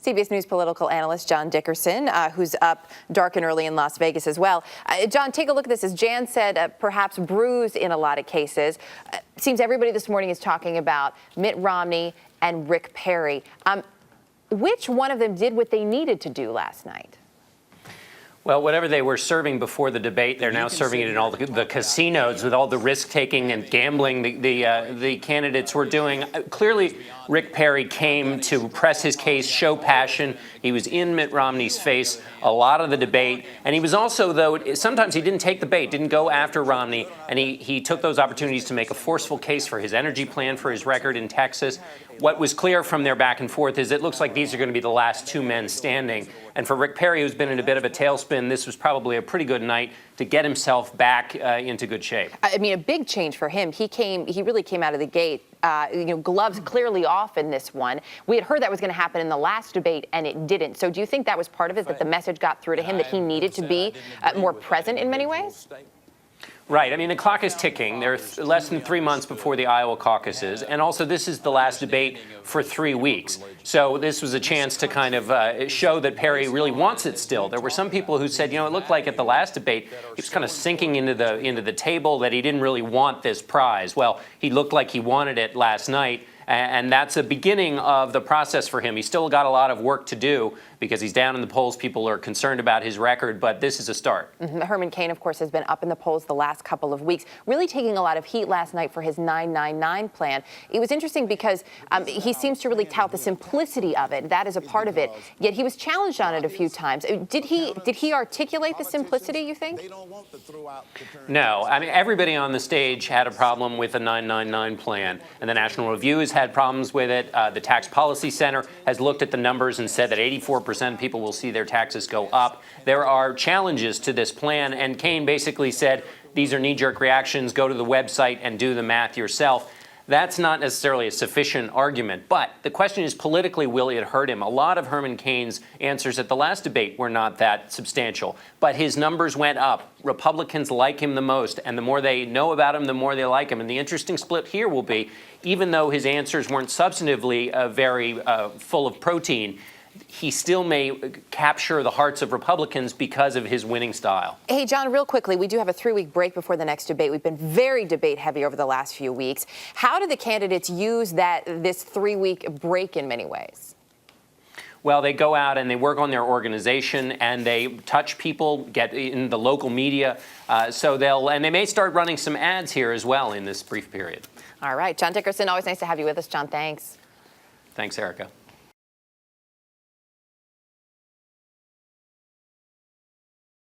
CBS News political analyst John Dickerson, who's up dark and early in Las Vegas as well. John, take a look at this. As Jan said, perhaps bruised in a lot of cases. Seems everybody this morning is talking about Mitt Romney and Rick Perry. Which one of them did what they needed to do last night? Well, whatever they were serving before the debate, they're now serving it in all the casinos with all the risk-taking and gambling the candidates were doing. Clearly, Rick Perry came to press his case, show passion. He was in Mitt Romney's face a lot of the debate. And he was also, though, sometimes he didn't take the bait, didn't go after Romney. And he took those opportunities to make a forceful case for his energy plan, for his record in Texas. What was clear from their back and forth is it looks like these are going to be the last two men standing. And for Rick Perry, who's been in a bit of a tailspin, this was probably a pretty good night to get himself back into good shape. I mean, a big change for him. He really came out of the gate, gloves clearly off in this one. We had heard that was going to happen in the last debate, and it didn't. So do you think that was part of it, that the message got through to him, that he needed to be more present in many ways? Right. I mean, the clock is ticking. There's less than 3 months before the Iowa caucuses. And also, this is the last debate for 3 weeks. So this was a chance to kind of show that Perry really wants it still. There were some people who said, it looked like at the last debate, he was kind of sinking into the table, that he didn't really want this prize. Well, he looked like he wanted it last night. And that's a beginning of the process for him. He's still got a lot of work to do because he's down in the polls. People are concerned about his record, but this is a start. Herman Cain, of course, has been up in the polls the last couple of weeks, really taking a lot of heat last night for his 999 plan. It was interesting because he seems to really tout the simplicity of it. That is a part of it. Yet he was challenged on it a few times. Did he articulate the simplicity, you think? No. I mean, everybody on the stage had a problem with the 999 plan, and the National Review has had problems with it. The Tax Policy Center has looked at the numbers and said that 84% of people will see their taxes go up. There are challenges to this plan, and Cain basically said these are knee-jerk reactions. Go to the website and do the math yourself. That's not necessarily a sufficient argument, but the question is politically, will it hurt him? A lot of Herman Cain's answers at the last debate were not that substantial, but his numbers went up. Republicans like him the most, and the more they know about him, the more they like him. And the interesting split here will be, even though his answers weren't substantively very full of protein, he still may capture the hearts of Republicans because of his winning style. Hey, John, real quickly, we do have a 3-week break before the next debate. We've been very debate heavy over the last few weeks. How do the candidates use this 3-week break in many ways? Well, they go out and they work on their organization and they touch people, get in the local media. And they may start running some ads here as well in this brief period. All right. John Dickerson, always nice to have you with us, John. Thanks. Thanks, Erica.